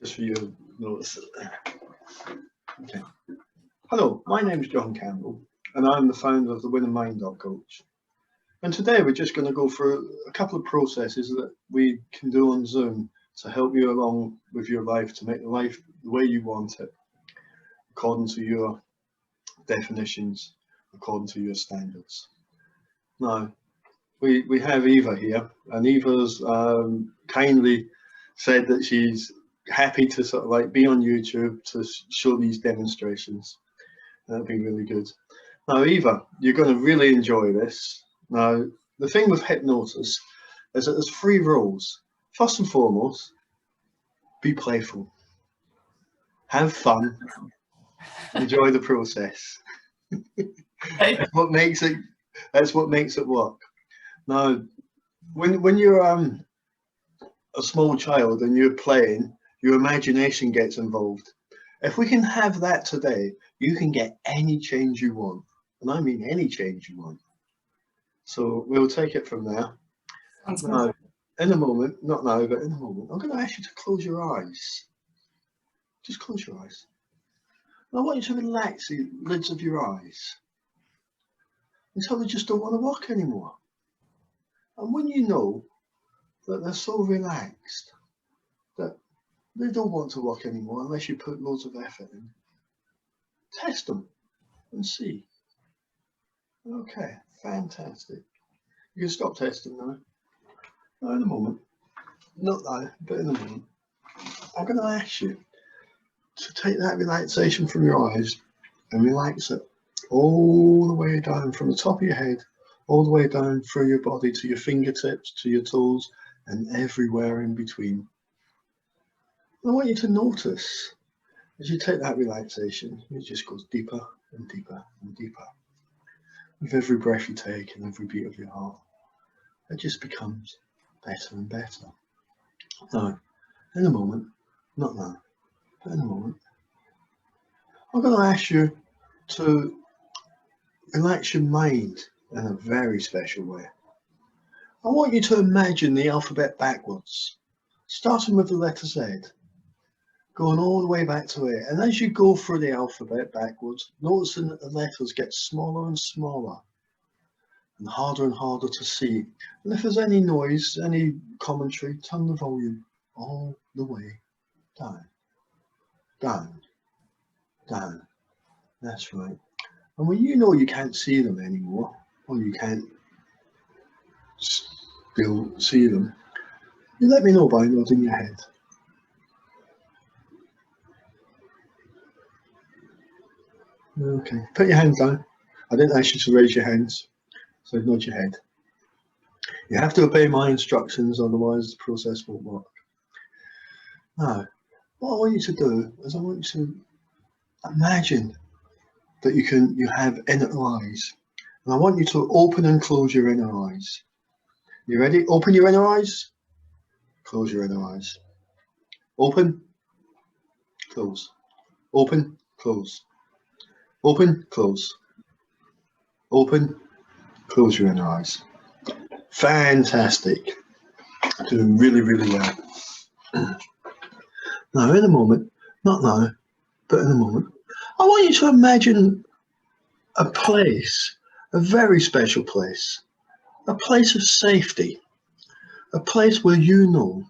Just for you notice it there. Okay. Hello, my name is John Campbell, and I'm the founder of the winnermind.coach. And today we're just going to go through a couple of processes that we can do on Zoom to help you along with your life, to make life the way you want it, according to your definitions, according to your standards. Now, we have Eva here, and Eva's kindly said that she's happy to sort of like be on YouTube to show these demonstrations. That'd be really good. Now, Eva, you're going to really enjoy this. Now, the thing with hypnosis is that there's 3 rules. First and foremost, be playful, have fun, enjoy the process. That's what makes it work. Now, when you're a small child and you're playing, your imagination gets involved. If we can have that today, you can get any change you want, and I mean any change you want. So we'll take it from there. Now, in a moment, not now, but in a moment, I'm going to ask you to close your eyes. Just close your eyes. And I want you to relax the lids of your eyes until they just don't want to work anymore. And when you know that they're so relaxed that they don't want to work anymore unless you put loads of effort in, test them and see. Okay, fantastic. You can stop testing now. Now in a moment, not now, but in a moment, I'm going to ask you to take that relaxation from your eyes and relax it all the way down from the top of your head, all the way down through your body to your fingertips, to your toes, and everywhere in between. I want you to notice as you take that relaxation, it just goes deeper and deeper and deeper. With every breath you take and every beat of your heart, it just becomes better and better. Now, in a moment, not now, but in a moment, I'm going to ask you to relax your mind in a very special way. I want you to imagine the alphabet backwards, starting with the letter Z, going all the way back to A. And as you go through the alphabet backwards, noticing that the letters get smaller and smaller and harder to see. And if there's any noise, any commentary, turn the volume all the way down, down, down. That's right. And when you know you can't see them anymore, or you can't still see them, you let me know by nodding your head. Okay, put your hands down. I didn't ask you to raise your hands, so nod your head. You have to obey my instructions, otherwise the process won't work. Now, what I want you to do is I want you to imagine that you have inner eyes. And I want you to open and close your inner eyes. You ready? Open your inner eyes. Close your inner eyes. Open, close. Open, close. Open, close. Open, close your inner eyes. Fantastic. Doing really, really well. Now, in a moment, not now, but in a moment, I want you to imagine a place, a very special place, a place of safety, a place where you know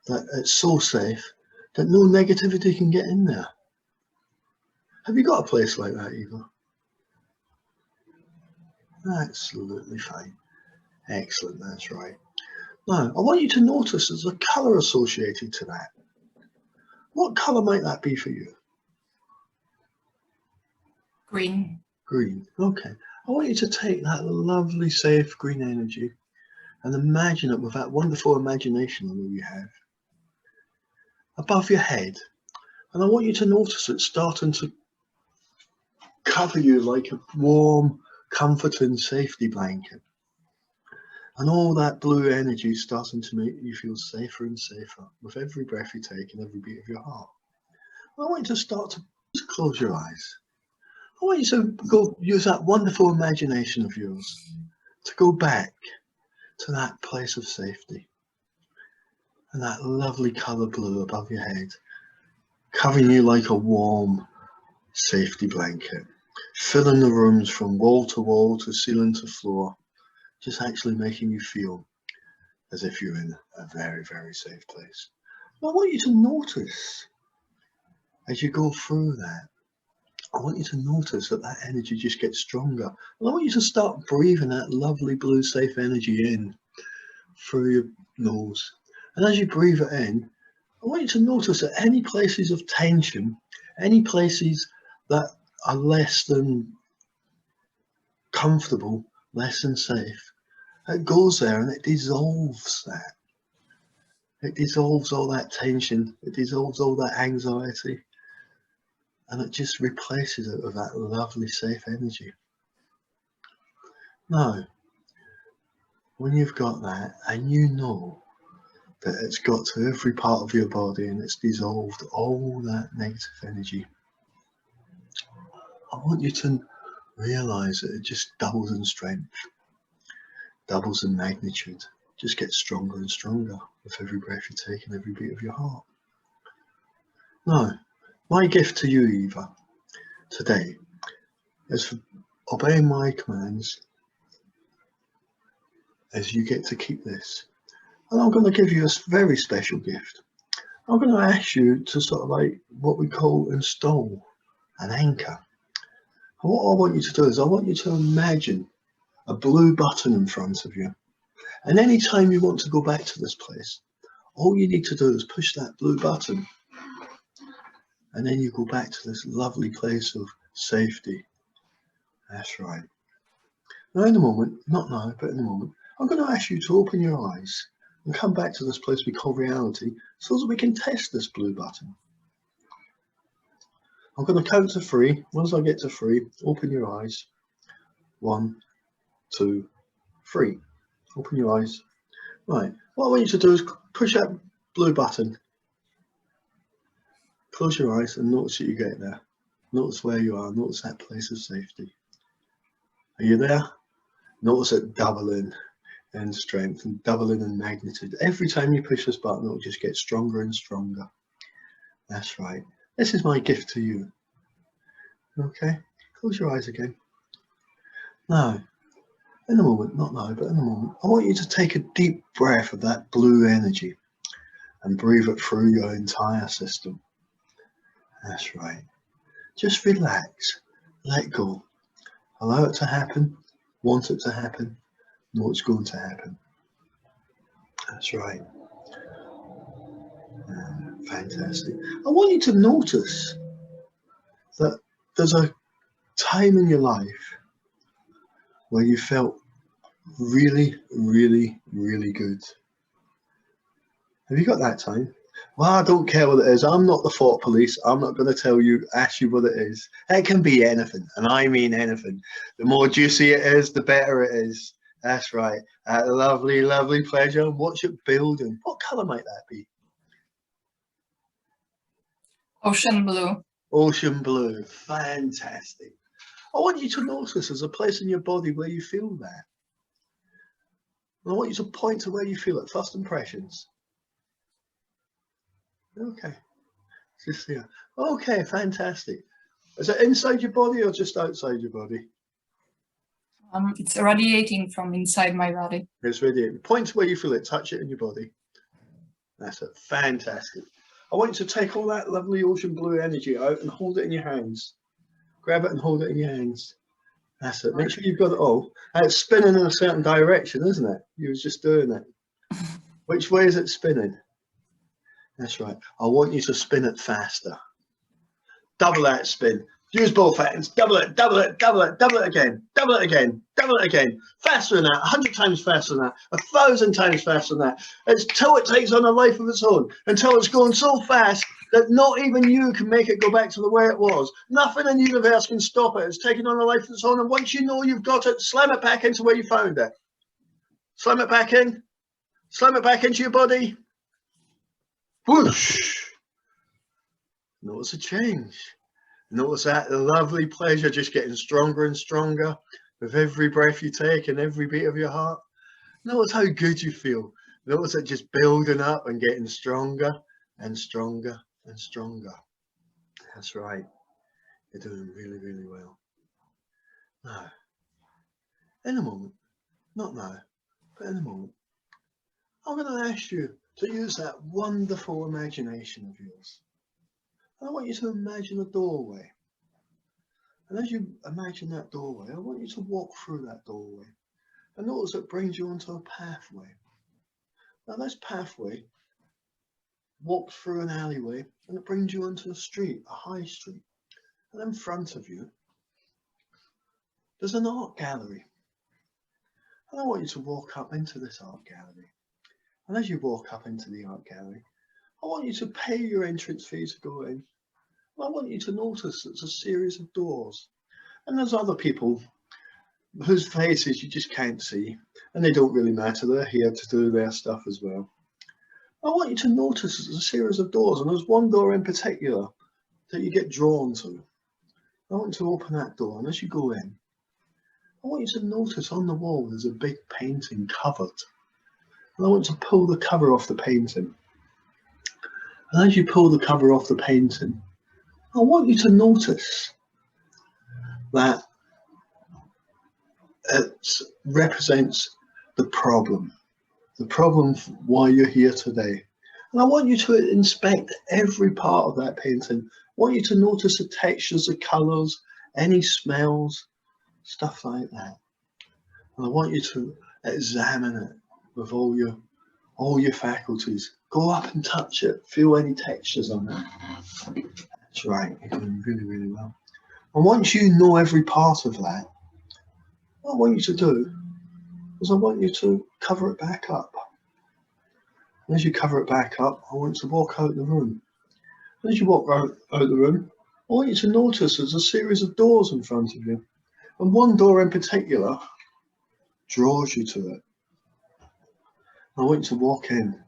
that it's so safe that no negativity can get in there. Have you got a place like that, Eva? Absolutely fine. Excellent, that's right. Now, I want you to notice there's a colour associated to that. What colour might that be for you? Green. Green, okay. I want you to take that lovely, safe green energy and imagine it with that wonderful imagination that you have above your head. And I want you to notice it starting to cover you like a warm, comforting safety blanket. And all that blue energy is starting to make you feel safer and safer with every breath you take and every beat of your heart. I want you to start to just close your eyes. I want you to go use that wonderful imagination of yours to go back to that place of safety. and that lovely colour blue above your head, covering you like a warm safety blanket, filling the rooms from wall to ceiling to floor, just actually making you feel as if you're in a very, very safe place. I want you to notice as you go through that, I want you to notice that that energy just gets stronger. And I want you to start breathing that lovely blue safe energy in through your nose. And as you breathe it in, I want you to notice that any places of tension, any places that are less than comfortable, less than safe, it goes there and it dissolves that. It dissolves all that tension, it dissolves all that anxiety, and it just replaces it with that lovely safe energy. Now, when you've got that and you know that it's got to every part of your body and it's dissolved all that negative energy, I want you to realize that it just doubles in strength, doubles in magnitude, just gets stronger and stronger with every breath you take and every beat of your heart. Now, my gift to you, Eva, today is for obeying my commands as you get to keep this. And I'm going to give you a very special gift. I'm going to ask you to sort of like what we call install an anchor. And what I want you to do is I want you to imagine a blue button in front of you. And any time you want to go back to this place, all you need to do is push that blue button. And then you go back to this lovely place of safety. That's right. Now in a moment, not now, but in a moment, I'm going to ask you to open your eyes and come back to this place we call reality so that we can test this blue button. I'm going to count to 3. Once I get to 3, open your eyes. 1, 2, 3. Open your eyes. Right, what I want you to do is push that blue button. Close your eyes and notice that you get there. Notice where you are. Notice that place of safety. Are you there? Notice it doubling in strength and doubling in magnitude. Every time you push this button, it'll just get stronger and stronger. That's right. This is my gift to you. Okay, close your eyes again. Now, in a moment, not now, but in a moment, I want you to take a deep breath of that blue energy and breathe it through your entire system. That's right. Just relax, let go. Allow it to happen, want it to happen, know it's going to happen. That's right. Fantastic. I want you to notice that there's a time in your life where you felt really, really, really good. Have you got that time? Well, I don't care what it is. I'm not the thought police. I'm not going to tell you, ask you what it is. It can be anything, and I mean anything. The more juicy it is, the better it is. That's right. Lovely, lovely pleasure. Watch it building. What colour might that be? Ocean blue. Ocean blue. Fantastic. I want you to notice there's a place in your body where you feel that. And I want you to point to where you feel it. First impressions. Okay. Just here. Okay, fantastic. Is it inside your body or just outside your body? It's radiating from inside my body. It's radiating. Point to where you feel it. Touch it in your body. That's it. Fantastic. I want you to take all that lovely ocean blue energy out and hold it in your hands. Grab it and hold it in your hands. That's it. Make sure you've got it all. And it's spinning in a certain direction, isn't it? You was just doing it. Which way is it spinning? That's right. I want you to spin it faster. Double that spin. Use both hands. Double it, double it, double it, double it again. Double it again. Double it again. Faster than that. 100 times faster than that. 1,000 times faster than that. Until it takes on a life of its own. Until it's going so fast that not even you can make it go back to the way it was. Nothing in the universe can stop it. It's taking on a life of its own. And once you know you've got it, slam it back into where you found it. Slam it back in. Slam it back into your body. Whoosh! Notice a change. Notice that lovely pleasure just getting stronger and stronger with every breath you take and every beat of your heart. Notice how good you feel. Notice it just building up and getting stronger and stronger and stronger. That's right. You're doing really, really well. Now, in a moment, not now, but in a moment, I'm going to ask you to use that wonderful imagination of yours. And I want you to imagine a doorway. And as you imagine that doorway, I want you to walk through that doorway. And notice it brings you onto a pathway. Now this pathway walks through an alleyway and it brings you onto a street, a high street. And in front of you, there's an art gallery. And I want you to walk up into this art gallery. And as you walk up into the art gallery, I want you to pay your entrance fee to go in. And I want you to notice it's a series of doors. And there's other people whose faces you just can't see. And they don't really matter. They're here to do their stuff as well. I want you to notice there's a series of doors. And there's one door in particular that you get drawn to. I want you to open that door. And as you go in, I want you to notice on the wall there's a big painting covered. And I want you to pull the cover off the painting. And as you pull the cover off the painting, I want you to notice that it represents the problem why you're here today. And I want you to inspect every part of that painting. I want you to notice the textures, the colours, any smells, stuff like that. And I want you to examine it with all your faculties. Go up and touch it, feel any textures on it. That's right, you're doing really, really well. And once you know every part of that, what I want you to do is I want you to cover it back up. And as you cover it back up, I want you to walk out the room. And as you walk out the room, I want you to notice there's a series of doors in front of you. And one door in particular draws you to it. I want you to walk in.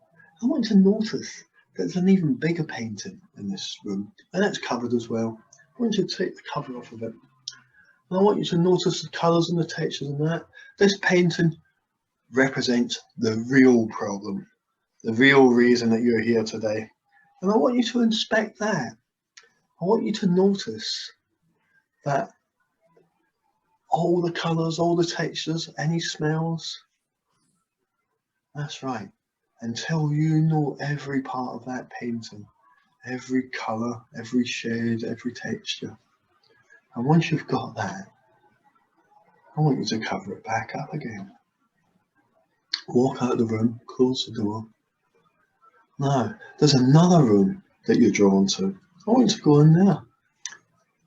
I want you to notice there's an even bigger painting in this room, and that's covered as well. I want you to take the cover off of it. And I want you to notice the colours and the textures and that. This painting represents the real problem, the real reason that you're here today. And I want you to inspect that. I want you to notice that all the colours, all the textures, any smells. That's right. Until you know every part of that painting, every colour, every shade, every texture. And once you've got that, I want you to cover it back up again. Walk out the room, close the door. Now, there's another room that you're drawn to. I want you to go in there.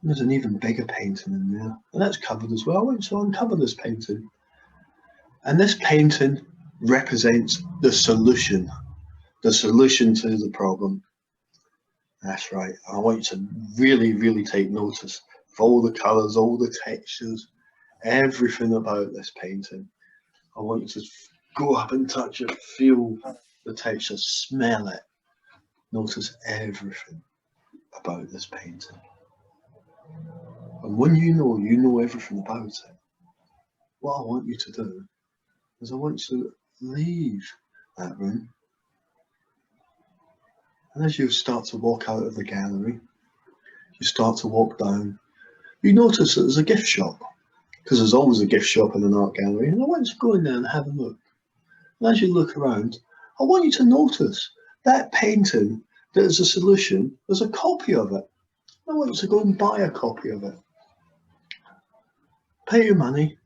There's an even bigger painting in there, and that's covered as well. I want you to uncover this painting. And this painting represents the solution to the problem. That's right. I want you to really, really take notice of all the colours, all the textures, everything about this painting. I want you to go up and touch it, feel the texture, smell it, notice everything about this painting. And when you know everything about it, what I want you to do is I want you to leave that room. And as you start to walk out of the gallery, you start to walk down, you notice that there's a gift shop, because there's always a gift shop in an art gallery, and I want you to go in there and have a look. And as you look around, I want you to notice that painting that is a solution, there's a copy of it. I want you to go and buy a copy of it. Pay your money,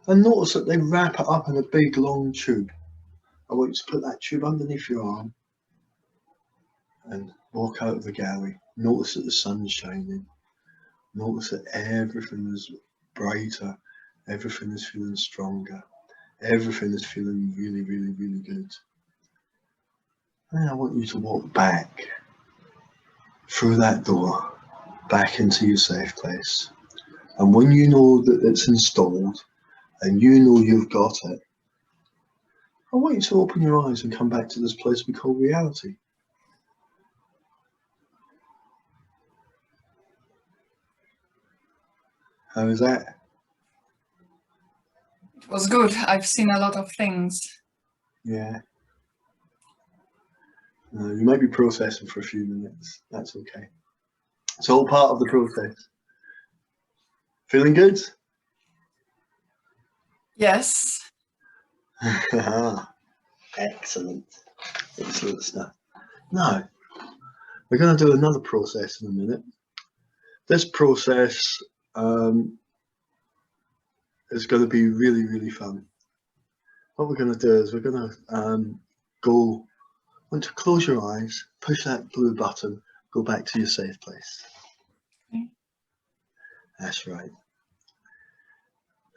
and notice that they wrap it up in a big long tube. I want you to put that tube underneath your arm and walk out of the gallery. Notice that the sun's shining. Notice that everything is brighter. Everything is feeling stronger. Everything is feeling really, really, really good. And I want you to walk back through that door, back into your safe place. And when you know that it's installed and you know you've got it, I want you to open your eyes and come back to this place we call reality. How is that? It was good. I've seen a lot of things. Yeah. You might be processing for a few minutes. That's okay. It's all part of the process. Feeling good? Yes. Excellent. Excellent stuff. Now, we're going to do another process in a minute. This process is going to be really, really fun. What we're going to do is we're going to want to close your eyes, push that blue button, go back to your safe place. Okay. That's right.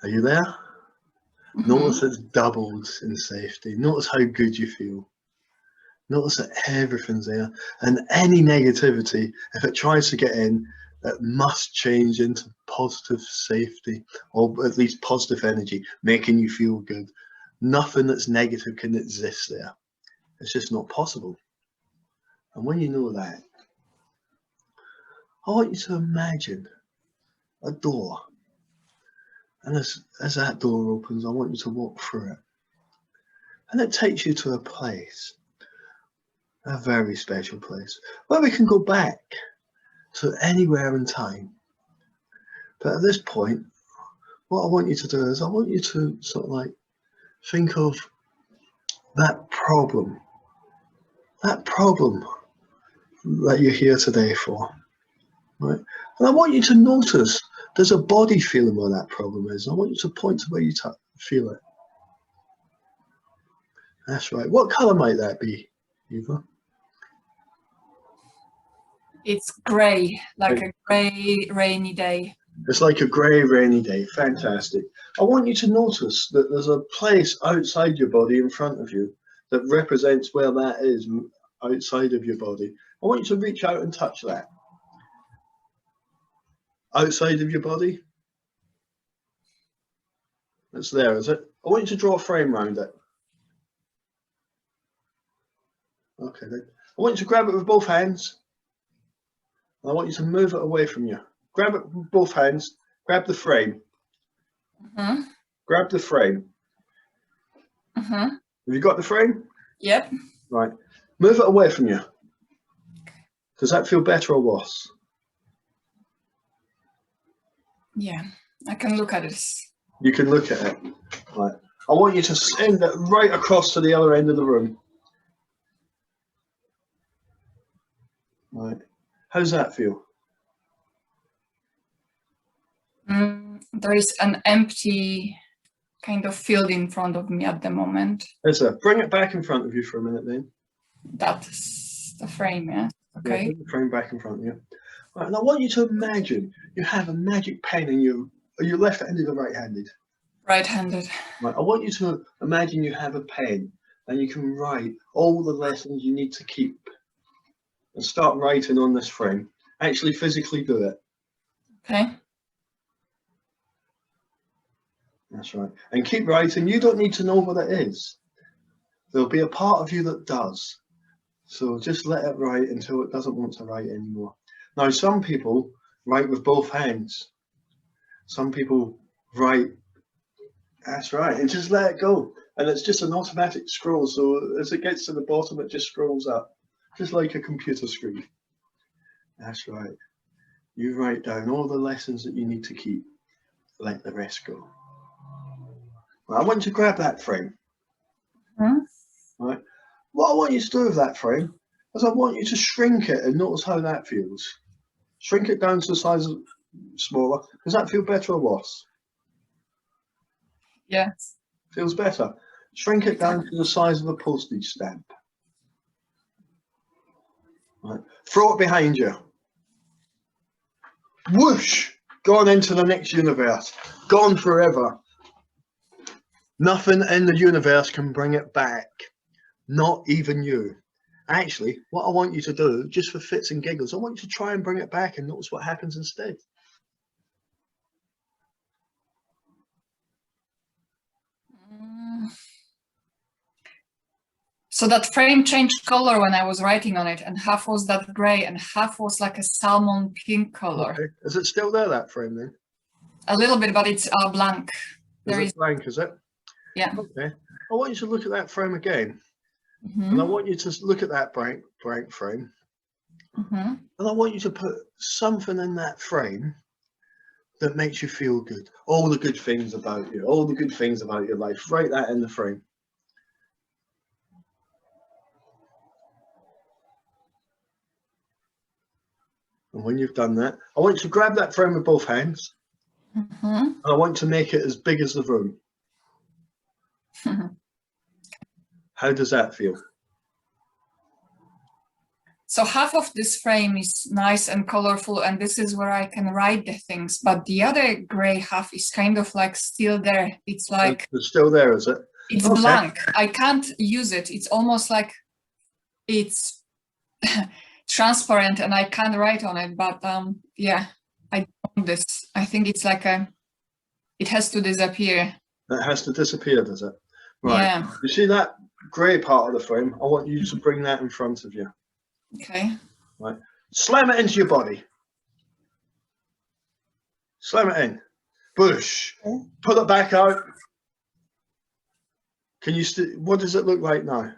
Are you there? Mm-hmm. Notice it's doubled in safety. Notice how good you feel. Notice that everything's there. And any negativity, if it tries to get in, it must change into positive safety, or at least positive energy, making you feel good. Nothing that's negative can exist there. It's just not possible. And when you know that, I want you to imagine a door. And as that door opens, I want you to walk through it. And it takes you to a place, a very special place, where we can go back to anywhere in time. But at this point, what I want you to do is I want you to sort of like think of that problem that you're here today for, right? And I want you to notice there's a body feeling where that problem is. I want you to point to where you feel it. That's right. What colour might that be, Eva? It's grey, like a grey, rainy day. It's like a grey, rainy day. Fantastic. I want you to notice that there's a place outside your body in front of you that represents where that is outside of your body. I want you to reach out and touch that. Outside of your body? It's there, is it? I want you to draw a frame around it. Okay, then. I want you to grab it with both hands. I want you to move it away from you. Grab it with both hands. Grab the frame. Mm-hmm. Grab the frame. Mm-hmm. Have you got the frame? Yep. Right. Move it away from you. Does that feel better or worse? Yeah, I can look at it. You can look at it. Right. I want you to send it right across to the other end of the room. Right. How's that feel? There is an empty kind of field in front of me at the moment. Is there? Bring it back in front of you for a minute then. That's the frame, yeah? Okay. Yeah, bring the frame back in front of you. Right, and I want you to imagine you have a magic pen in you. Are you left-handed or right-handed? Right-handed. Right. I want you to imagine you have a pen and you can write all the lessons you need to keep. And start writing on this frame. Actually physically do it. Okay. That's right. And keep writing. You don't need to know what it is. There'll be a part of you that does. So just let it write until it doesn't want to write anymore. Now, some people write with both hands. Some people write, that's right, and just let it go. And it's just an automatic scroll. So as it gets to the bottom, it just scrolls up, just like a computer screen. That's right. You write down all the lessons that you need to keep. Let the rest go. Well, I want you to grab that frame. Right. What I want you to do with that frame is I want you to shrink it and notice how that feels. Shrink it down to the size of smaller. Does that feel better or worse? Yes. Feels better. Shrink it down to the size of a postage stamp. Right. Throw it behind you. Whoosh! Gone into the next universe. Gone forever. Nothing in the universe can bring it back. Not even you. Actually, what I want you to do, just for fits and giggles, I want you to try and bring it back and notice what happens instead. So that frame changed color when I was writing on it, and half was that gray and half was like a salmon pink color. Okay. Is it still there, that frame then? A little bit, but it's blank. Is it blank, is it? Yeah. Okay. I want you to look at that frame again. And I want you to look at that blank frame. And I want you to put something in that frame that makes you feel good. All the good things about you, all the good things about your life. Write that in the frame. And when you've done that, I want you to grab that frame with both hands. And I want to make it as big as the room. How does that feel? So half of this frame is nice and colorful, and this is where I can write the things, but the other gray half is kind of like still there. It's like it's still there, is it? It's okay. Blank. I can't use it. It's almost like it's transparent and I can't write on it, but yeah, I don't want this. I think it's like it has to disappear. It has to disappear, does it? Right. Yeah. You see that grey part of the frame? I want you to bring that in front of you. Okay. Right. Slam it into your body. Slam it in. Push. Pull it back out. Can you what does it look like now?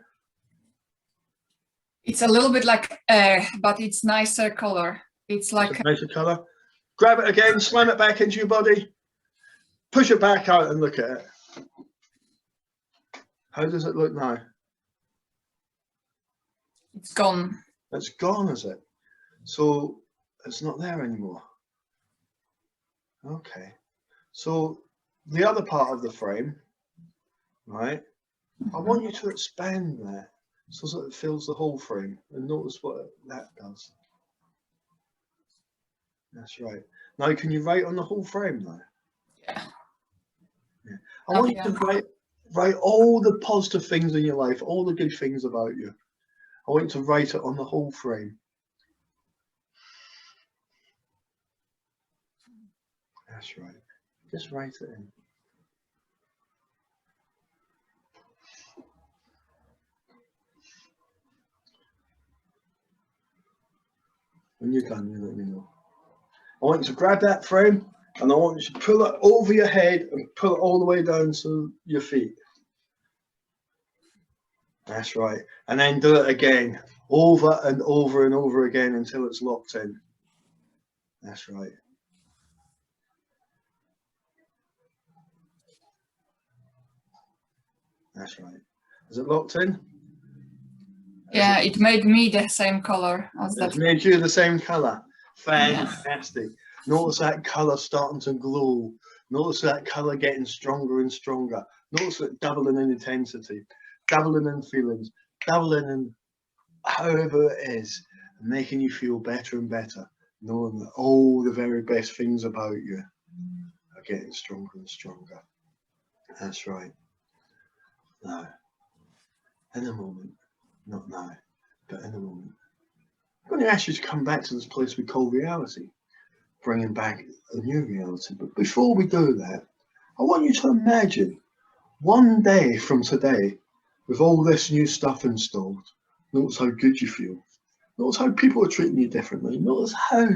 It's a little bit like air, but it's nicer color. It's like a nicer color. Grab it again, slam it back into your body. Push it back out and look at it. How does it look now? It's gone. It's gone, is it? So it's not there anymore. Okay. So the other part of the frame, right? I want you to expand that so that it fills the whole frame, and notice what that does. That's right. Now, can you write on the whole frame now? Yeah. Yeah. I want you to write all the positive things in your life, all the good things about you. I want you to write it on the whole frame. That's right. Just write it in. When you're done, you let me know. I want you to grab that frame and I want you to pull it over your head and pull it all the way down to your feet. That's right. And then do it again, over and over and over again until it's locked in. That's right. That's right. Is it locked in? Yeah, it made me the same color as that. It's made you the same color. Fantastic. Yeah. Notice that color starting to glow. Notice that color getting stronger and stronger. Notice it doubling in intensity, doubling in feelings, doubling in however it is, making you feel better and better, knowing that all the very best things about you are getting stronger and stronger. That's right. Now, in a moment, not now, but in a moment, I'm going to ask you to come back to this place we call reality, bringing back a new reality. But before we do that, I want you to imagine one day from today, with all this new stuff installed, notice how good you feel. Notice how people are treating you differently. Notice how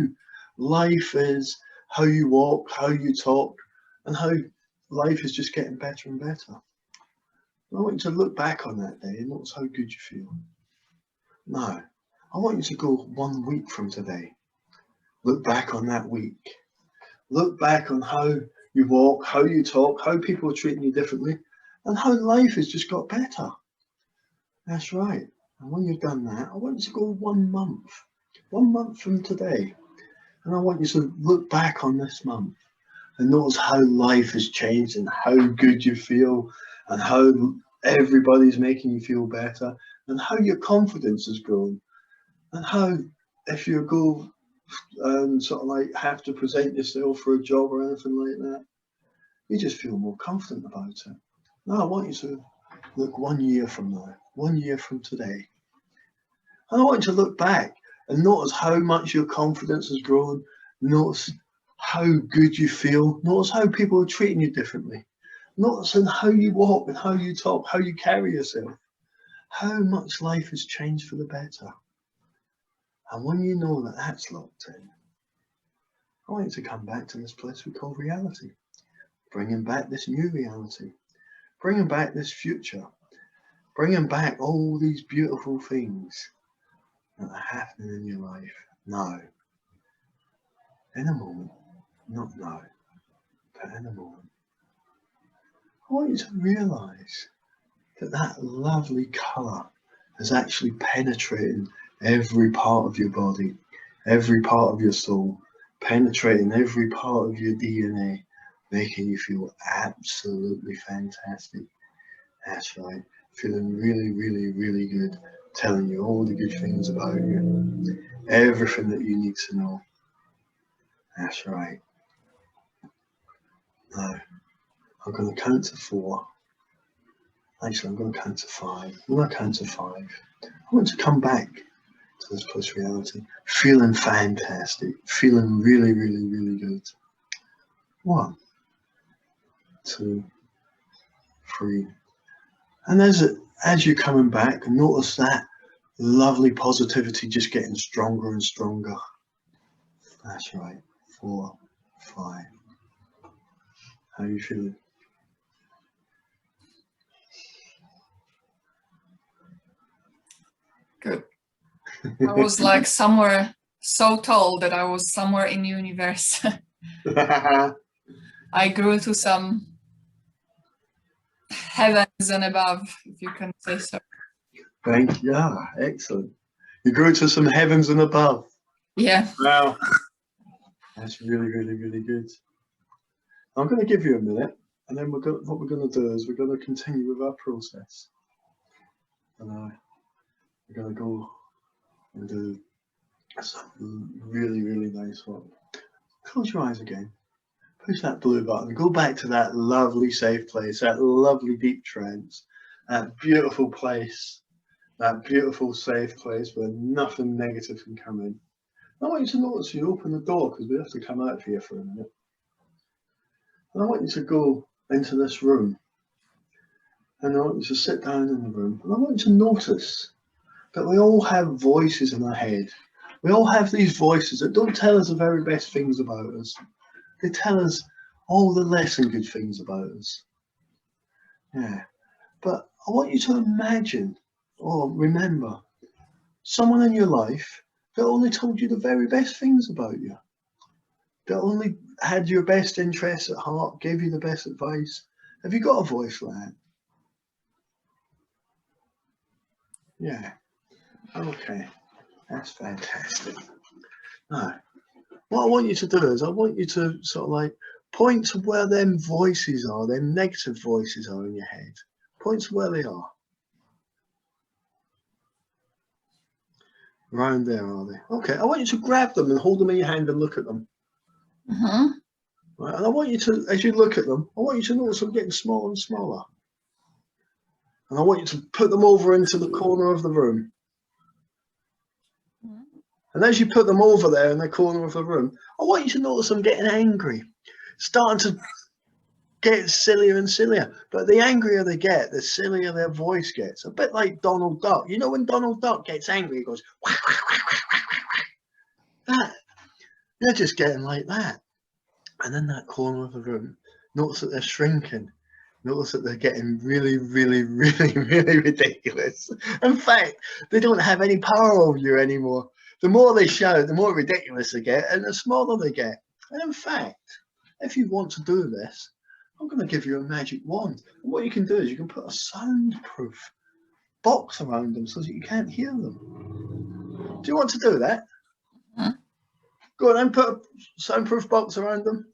life is, how you walk, how you talk, and how life is just getting better and better. I want you to look back on that day and notice how good you feel. Now, I want you to go 1 week from today. Look back on that week. Look back on how you walk, how you talk, how people are treating you differently, and how life has just got better. That's right. And when you've done that, I want you to go 1 month. 1 month from today. And I want you to look back on this month and notice how life has changed and how good you feel and how everybody's making you feel better and how your confidence has grown and how if you go sort of like have to present yourself for a job or anything like that, you just feel more confident about it. Now I want you to look 1 year from now, 1 year from today. And I want you to look back and notice how much your confidence has grown. Notice how good you feel. Notice how people are treating you differently. Notice how you walk and how you talk, how you carry yourself. How much life has changed for the better. And when you know that that's locked in, I want you to come back to this place we call reality. Bringing back this new reality. Bringing back this future. bringing back all these beautiful things that are happening in your life now, in a moment, not now, but in a moment. I want you to realize that that lovely colour is actually penetrating every part of your body, every part of your soul, penetrating every part of your DNA, making you feel absolutely fantastic. That's right, feeling really, really, really good, telling you all the good things about you, everything that you need to know. That's right. Now, I'm going to count to 4. Actually, I'm going to count to 5. When I count to 5, I want to come back to this post reality, feeling fantastic, feeling really, really, really good. 1, 2, 3. And as you're coming back, notice that lovely positivity just getting stronger and stronger. That's right. 4, 5. How are you feeling? Good. I was like somewhere so tall that I was somewhere in the universe. I grew to some heavens and above, if you can say so. Thank you. Yeah, excellent. You grew to some heavens and above. Yeah. Wow. That's really, really, really good. I'm going to give you a minute, and then what we're going to do is we're going to continue with our process. And we're going to go and do something really, really nice one. Close your eyes again. Push that blue button. Go back to that lovely safe place, that lovely deep trance, that beautiful place, that beautiful safe place where nothing negative can come in. I want you to notice you open the door because we have to come out here for a minute. And I want you to go into this room. And I want you to sit down in the room. And I want you to notice that we all have voices in our head. We all have these voices that don't tell us the very best things about us. They tell us all the less than good things about us. Yeah. But I want you to imagine or remember someone in your life that only told you the very best things about you, that only had your best interests at heart, gave you the best advice. Have you got a voice like that? Yeah. Okay. That's fantastic. Now, what I want you to do is I want you to sort of like point to where them voices are, them negative voices are in your head. Point to where they are. Around there, are they? Okay, I want you to grab them and hold them in your hand and look at them. Mm-hmm. Right, and I want you to, as you look at them, I want you to notice them getting smaller and smaller. And I want you to put them over into the corner of the room. And as you put them over there in the corner of the room, I want you to notice them getting angry, starting to get sillier and sillier. But the angrier they get, the sillier their voice gets. A bit like Donald Duck. You know when Donald Duck gets angry, he goes, wah, wah, wah, wah, wah, wah. That, you're just getting like that. And in that corner of the room, notice that they're shrinking. Notice that they're getting really, really, really, really ridiculous. In fact, they don't have any power over you anymore. The more they shout, the more ridiculous they get, and the smaller they get. And in fact, if you want to do this, I'm going to give you a magic wand. And what you can do is you can put a soundproof box around them so that you can't hear them. Do you want to do that? Huh? Go on and put a soundproof box around them.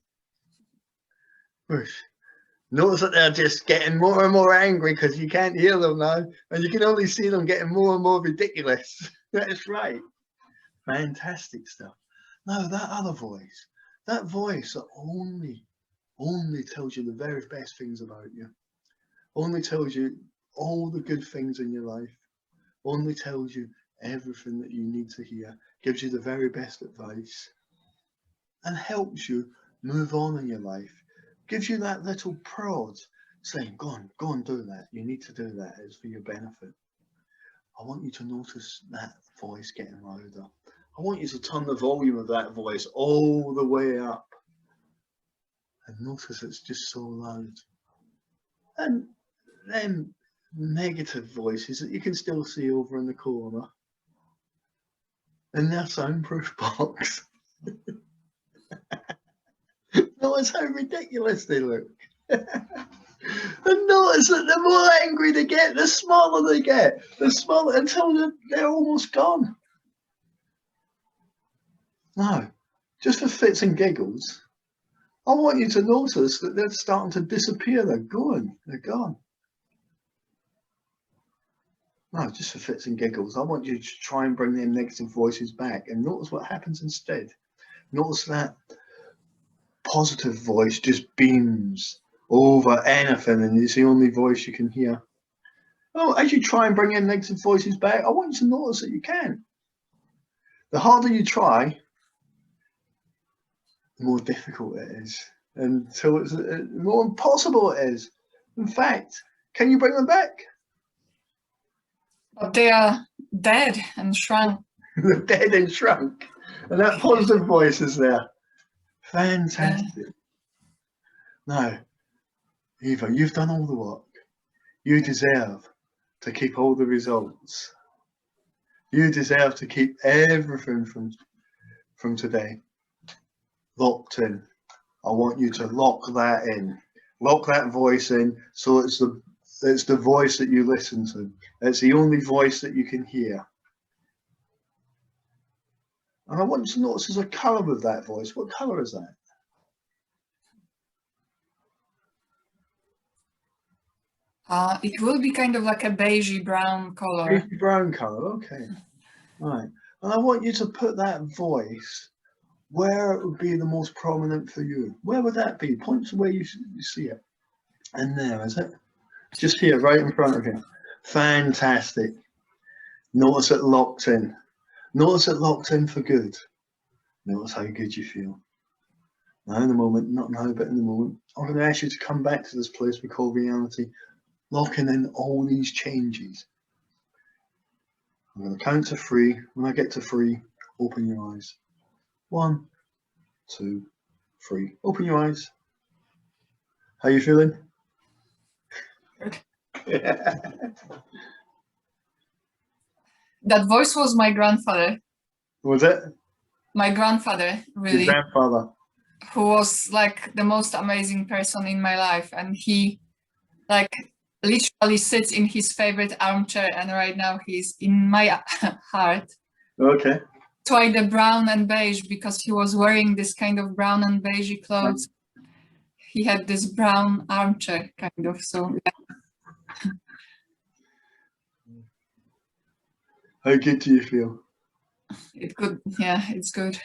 Notice that they're just getting more and more angry because you can't hear them now, and you can only see them getting more and more ridiculous. That's right. Fantastic stuff. Now that other voice, that voice that only tells you the very best things about you, only tells you all the good things in your life, only tells you everything that you need to hear, gives you the very best advice, and helps you move on in your life. Gives you that little prod saying, go on, do that. You need to do that. It's for your benefit. I want you to notice that voice getting louder. I want you to turn the volume of that voice all the way up. And notice it's just so loud. And then negative voices that you can still see over in the corner in their soundproof box. Notice how ridiculous they look. And notice that the more angry they get, the smaller they get. The smaller until they're almost gone. Now, just for fits and giggles, I want you to notice that they're starting to disappear. They're gone. They're gone. No, just for fits and giggles, I want you to try and bring them negative voices back and notice what happens instead. Notice that positive voice just beams over anything and it's the only voice you can hear. Oh, as you try and bring in negative voices back, I want you to notice that you can. The harder you try, the more difficult it is, until it's the more impossible it is. In fact, can you bring them back? But they are dead and shrunk. They're dead and shrunk. And that positive voice is there. Fantastic. Now, Eva, you've done all the work. You deserve to keep all the results. You deserve to keep everything from today locked in. I want you to lock that in. Lock that voice in so it's the voice that you listen to. It's the only voice that you can hear. And I want you to notice there's a colour of that voice. What colour is that? It will be kind of like a beigey brown color. Beigey brown colour, okay. Right. And I want you to put that voice where it would be the most prominent for you. Where would that be? Point to where you see it. And there, is it? Just here, right in front of you. Fantastic. Notice it locked in. Notice it locked in for good. Notice how good you feel. Now in a moment, not now, but in a moment, I'm going to ask you to come back to this place we call reality, locking in all these changes. I'm going to count to 3. When I get to 3, open your eyes. 1, 2, 3. Open your eyes. How are you feeling? Good. That voice was my grandfather. Was it? My grandfather, really. Your grandfather. Who was like the most amazing person in my life. And he like literally sits in his favorite armchair. And right now he's in my heart. Okay. Try the brown and beige because he was wearing this kind of brown and beige clothes. He had this brown armchair kind of, so yeah. How good do you feel? It good, yeah, it's good.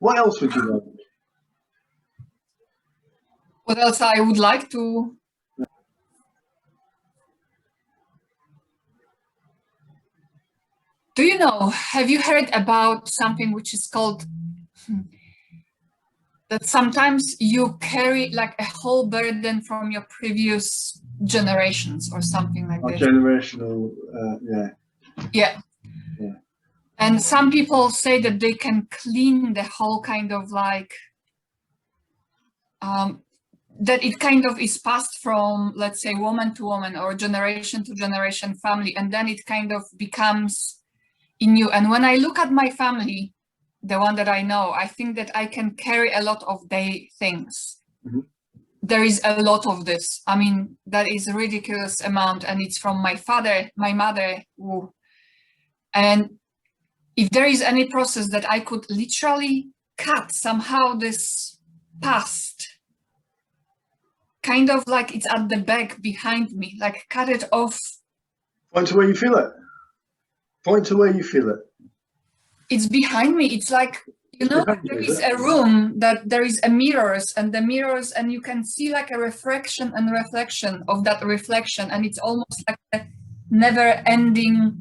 What else would you like? What else I would like to? Do you know, have you heard about something which is called that sometimes you carry like a whole burden from your previous generations or something like this? Generational, yeah. Yeah. Yeah. And some people say that they can clean the whole kind of like, that it kind of is passed from, let's say, woman to woman or generation to generation family, and then it kind of becomes in you. And when I look at my family, the one that I know, I think that I can carry a lot of their things. Mm-hmm. There is a lot of this. I mean, that is a ridiculous amount, and it's from my father, my mother. Ooh. And if there is any process that I could literally cut somehow this past, kind of like it's at the back behind me, like cut it off. Point to where you feel it. Point to where you feel it. It's behind me. It's like, you know, there is a room that there is a mirrors and the mirrors, and you can see like a reflection and reflection of that reflection, and it's almost like a never-ending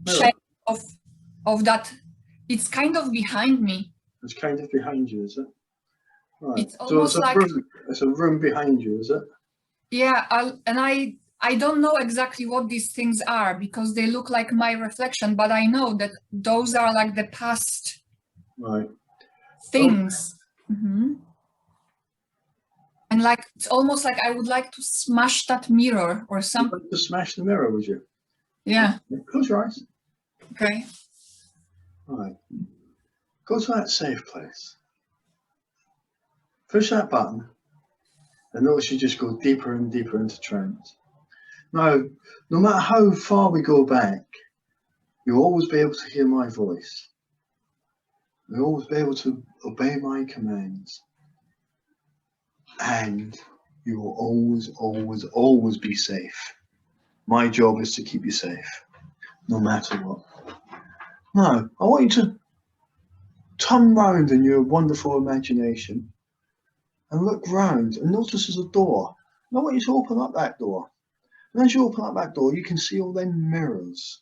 shape of that. It's kind of behind me. It's kind of behind you, is it? Right. It's almost so like it's a room behind you, is it? Yeah, I don't know exactly what these things are because they look like my reflection, but I know that those are like the past right things. Mm-hmm. And like, it's almost like I would like to smash that mirror or You'd something. like to smash the mirror, would you? Yeah. Close your eyes. Okay. All right. Go to that safe place. Push that button, and notice you just go deeper and deeper into trance. Now, no matter how far we go back, you'll always be able to hear my voice. You'll always be able to obey my commands. And you will always, always, always be safe. My job is to keep you safe, no matter what. Now, I want you to turn round in your wonderful imagination and look round and notice there's a door. And I want you to open up that door. And as you open up that door, you can see all them mirrors.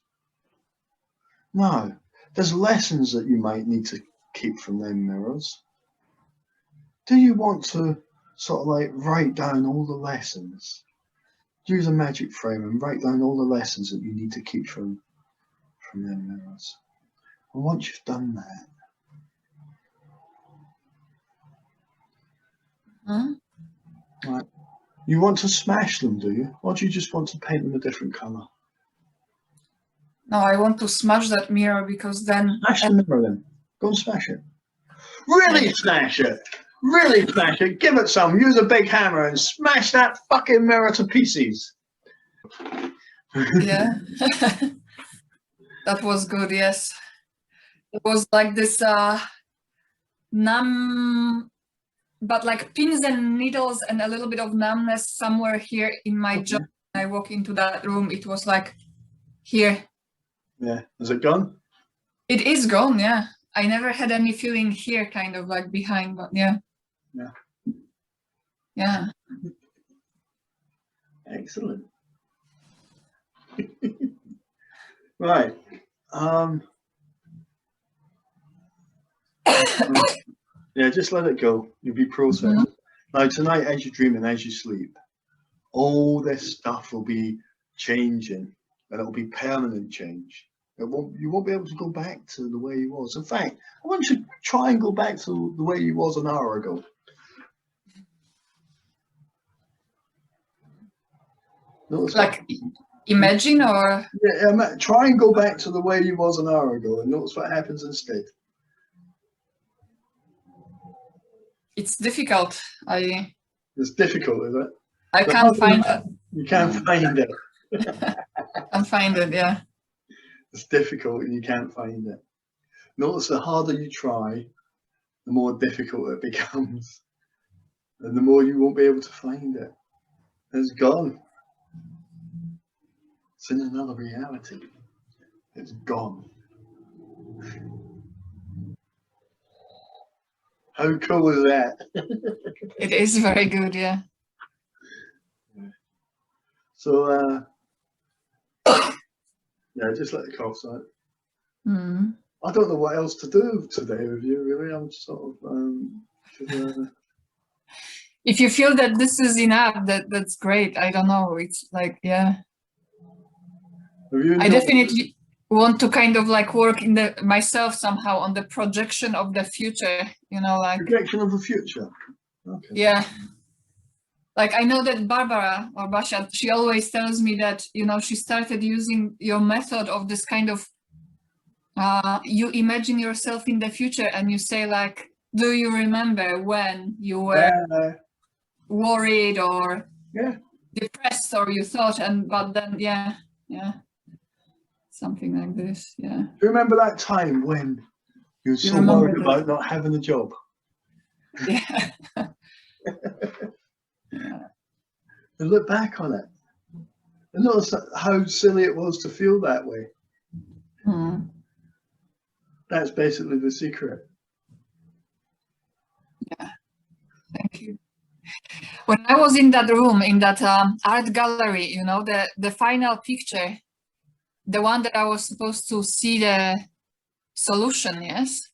Now, there's lessons that you might need to keep from them mirrors. Do you want to sort of like write down all the lessons? Use a magic frame and write down all the lessons that you need to keep from them mirrors. And once you've done that, right, you want to smash them, do you? Or do you just want to paint them a different colour? No, I want to smash that mirror because then... Smash the mirror then. Go and smash it. Really smash it. Really smash it. Give it some. Use a big hammer and smash that fucking mirror to pieces. Yeah. That was good, yes. It was like this numb, but like pins and needles and a little bit of numbness somewhere here in my jaw. When I walk into that room, it was like here. Yeah. Is it gone? It is gone, yeah. I never had any feeling here, kind of like behind, but yeah. Yeah. Yeah. Excellent. Right. Yeah, just let it go. You'll be processed. Now tonight, as you dream and as you sleep, all this stuff will be changing, and it'll be permanent change. You won't be able to go back to the way you was. In fact, I want you to try and go back to the way you was an hour ago. Notice like imagine or... Yeah, try and go back to the way you was an hour ago and notice what happens instead. It's difficult. It's difficult, is it? I can't find it. You can't find it. Can't find it, yeah. It's difficult and you can't find it. Notice the harder you try, the more difficult it becomes. And the more you won't be able to find it. It's gone. It's in another reality. It's gone. How cool is that? It is very good, yeah. So, yeah, just let the coughs out. I don't know what else to do today with you, really. I'm sort of... If you feel that this is enough, that's great. I don't know. It's like, yeah. I definitely want to kind of like work in myself somehow on the projection of the future, you know, like... Projection of the future? Okay. Yeah. Like, I know that Barbara or Basha, she always tells me that, you know, she started using your method of this kind of, you imagine yourself in the future and you say like, do you remember when you were worried or depressed or you thought, but then, yeah, something like this, yeah. Do you remember that time when you were so worried about not having a job? Yeah. And look back on it and notice how silly it was to feel that way. That's basically the secret. Yeah, thank you. When I was in that room, in that art gallery, you know, the final picture, the one that I was supposed to see the solution, yes?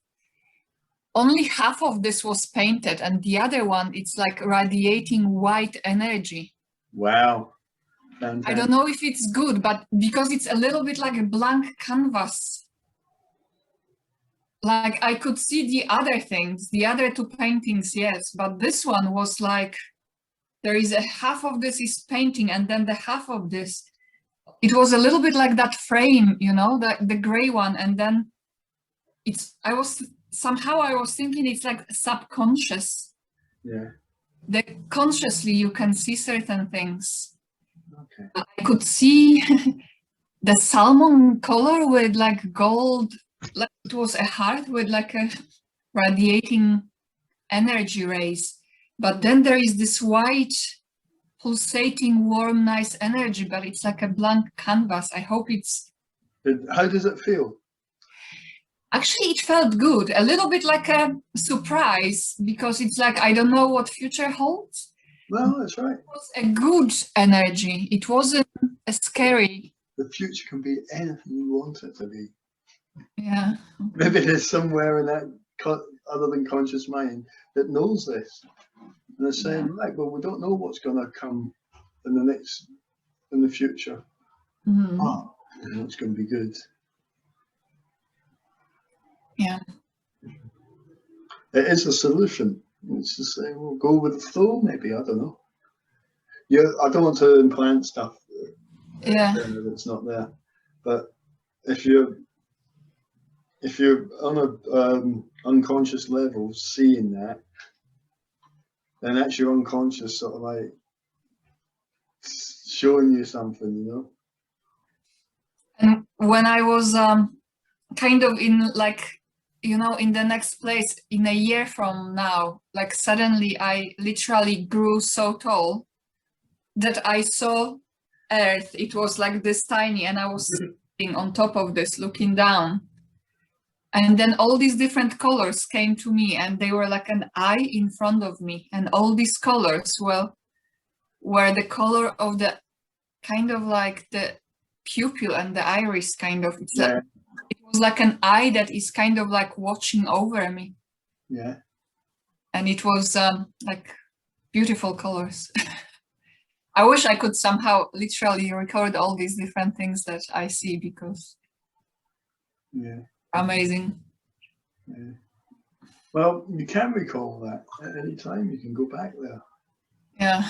Only half of this was painted and the other one, it's like radiating white energy. Wow. Fantastic. I don't know if it's good, but because it's a little bit like a blank canvas. Like I could see the other things, the other two paintings, yes, but this one was like there is a half of this is painting, and then the half of this, it was a little bit like that frame, you know, the gray one, and then I was thinking it's like subconscious. Yeah. That consciously you can see certain things. Okay. I could see the salmon color with like gold, like it was a heart with like a radiating energy rays. But then there is this white, pulsating, warm, nice energy, but it's like a blank canvas. I hope it's... How does it feel? Actually, it felt good. A little bit like a surprise, because it's like, I don't know what future holds. Well, that's right. It was a good energy. It wasn't a scary. The future can be anything you want it to be. Yeah. Maybe there's somewhere in that other than conscious mind that knows this. And they're saying, right, well, we don't know what's going to come in the future. Mm-hmm. Oh, it's going to be good. Yeah. It is a solution. It's to say, well, go with the flow, maybe. I don't know. Yeah, I don't want to implant stuff that's not there. But if you're on a unconscious level seeing that, then that's your unconscious sort of like showing you something, you know. And when I was kind of in like, you know, in the next place in a year from now, like suddenly I literally grew so tall that I saw Earth. It was like this tiny, and I was sitting on top of this looking down. And then all these different colors came to me, and they were like an eye in front of me. And all these colors, well, were the color of the kind of like the pupil and the iris kind of. It's like, it was like an eye that is kind of like watching over me. Yeah. And it was like beautiful colors. I wish I could somehow literally record all these different things that I see, because amazing. Yeah. Well, you can recall that at any time. You can go back there. Yeah.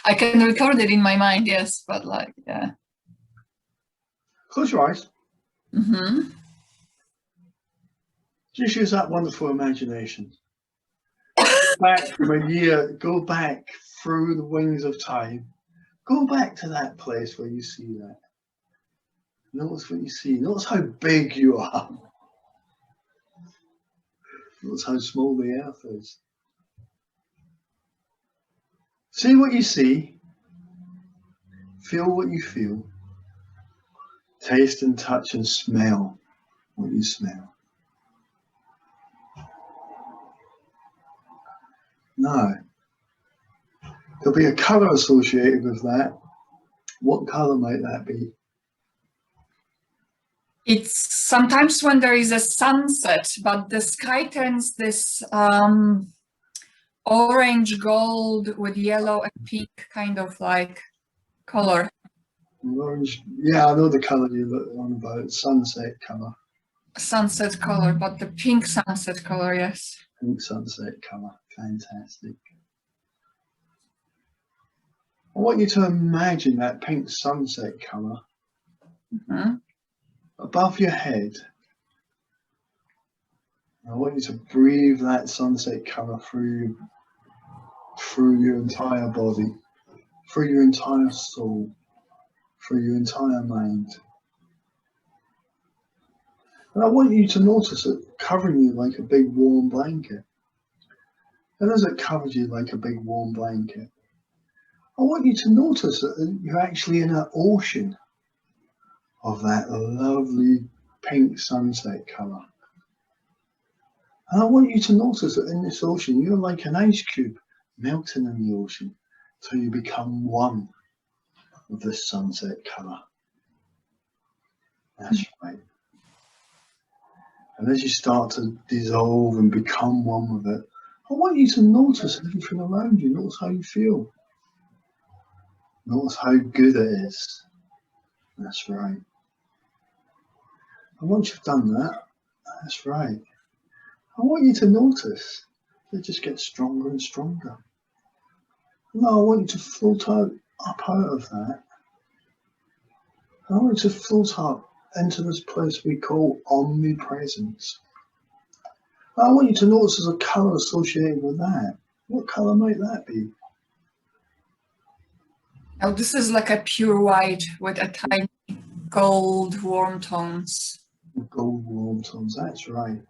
I can record it in my mind, yes, but like, yeah. Close your eyes. Mm-hmm. Just use that wonderful imagination. Back from a year, go back through the wings of time. Go back to that place where you see that. Notice what you see. Notice how big you are. Notice how small the earth is. See what you see. Feel what you feel. Taste and touch and smell what you smell. Now, there'll be a colour associated with that. What colour might that be? It's sometimes when there is a sunset, but the sky turns this orange gold with yellow and pink kind of like color. Orange. Yeah, I know the colour you're on about. Sunset colour. Sunset color, but the pink sunset color, yes. Pink sunset colour. Fantastic. I want you to imagine that pink sunset colour above your head. I want you to breathe that sunset colour through your entire body, through your entire soul, through your entire mind. And I want you to notice it covering you like a big warm blanket. And as it covers you like a big warm blanket, I want you to notice that you're actually in an ocean of that lovely pink sunset colour. And I want you to notice that in this ocean, you're like an ice cube melting in the ocean till you become one with this sunset colour. That's right. And as you start to dissolve and become one with it, I want you to notice everything around you. Notice how you feel. Notice how good it is. That's right. And once you've done that, that's right. I want you to notice it just gets stronger and stronger. No, I want you to float up out of that. I want you to float up into this place we call omnipresence. I want you to notice there's a colour associated with that. What colour might that be? Now this is like a pure white with a tiny gold warm tones. Gold warm tones, that's right.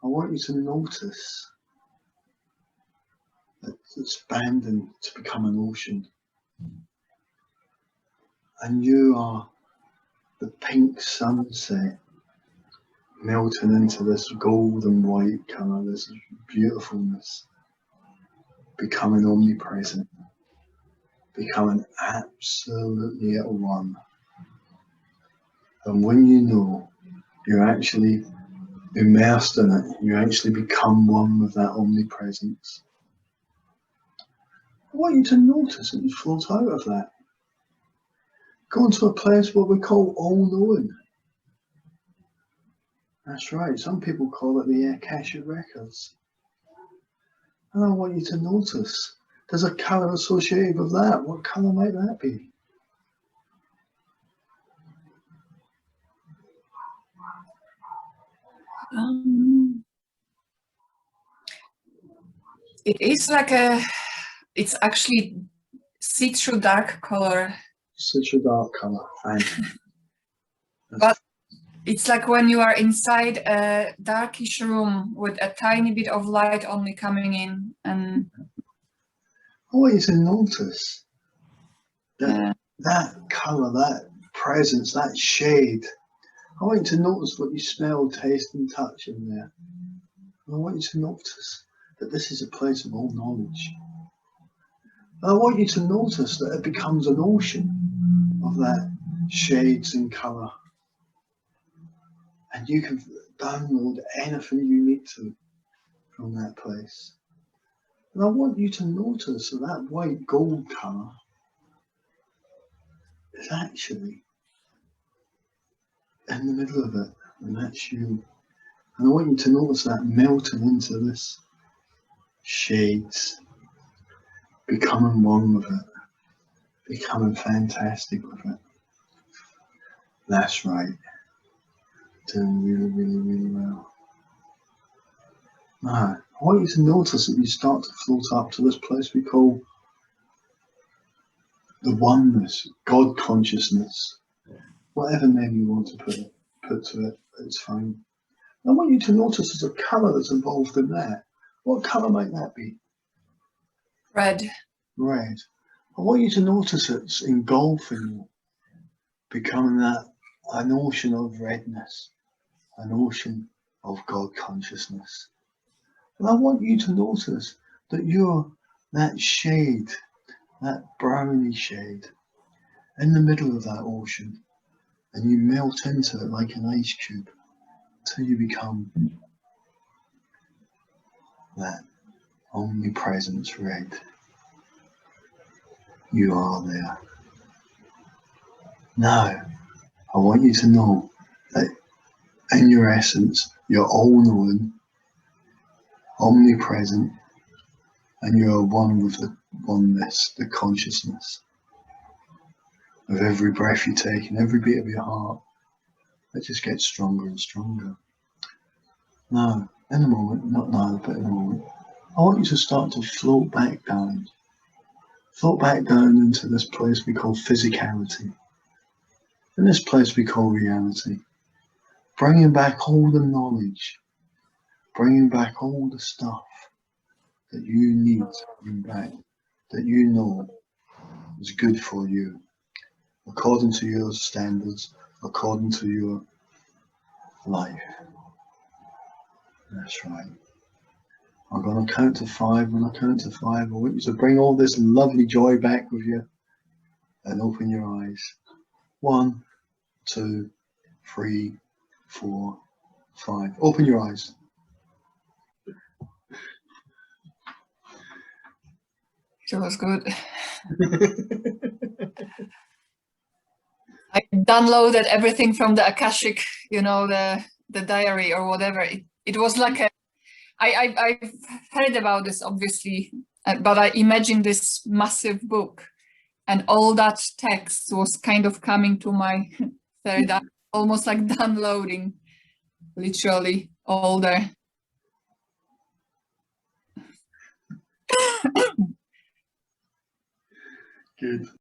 I want you to notice that it's expanding to become an ocean. And you are the pink sunset melting into this gold and white colour, this beautifulness, becoming omnipresent, becoming absolutely at one. And when you know you're actually immersed in it, you actually become one with that omnipresence. I want you to notice that you float out of that. Go into a place what we call all-knowing. That's right, some people call it the Akashic Records. And I want you to notice there's a colour associated with that. What colour might that be? It is like it's actually see-through dark color. Such a dark colour. But it's like when you are inside a darkish room with a tiny bit of light only coming in, and I want you to notice that colour, that presence, that shade. I want you to notice what you smell, taste and touch in there. And I want you to notice that this is a place of all knowledge. And I want you to notice that it becomes an ocean of that shades and colour. And you can download anything you need to from that place. And I want you to notice that that white gold colour is actually in the middle of it, and that's you. And I want you to notice that melting into this shades, becoming one with it, becoming fantastic with it. That's right. Doing really, really, really well. Now, I want you to notice that you start to float up to this place we call the oneness, God consciousness, whatever name you want to put to it, it's fine. I want you to notice there's a colour that's involved in that. What colour might that be? red. Red. I want you to notice it's engulfing you, becoming an ocean of redness, an ocean of God consciousness. And I want you to notice that you're that shade, that browny shade, in the middle of that ocean, and you melt into it like an ice cube till you become that omnipresence red. You are there. Now, I want you to know that in your essence, you're all-knowing, omnipresent, and you are one with the oneness, the consciousness. With every breath you take and every beat of your heart, it just gets stronger and stronger. Now, in a moment, not now, but in a moment, I want you to start to float back down. Float back down into this place we call physicality. In this place we call reality. Bringing back all the knowledge. Bringing back all the stuff that you need to bring back, that you know is good for you, according to your standards, according to your life. That's right. I'm going to count to 5. When I count to 5, I want you to bring all this lovely joy back with you and open your eyes. 1, 2, 3, 4, 5. Open your eyes. It was good. I downloaded everything from the Akashic, you know, the diary or whatever. It was like I've heard about this obviously but I imagined this massive book, and all that text was kind of coming to my third eye, almost like downloading, literally all there. Good.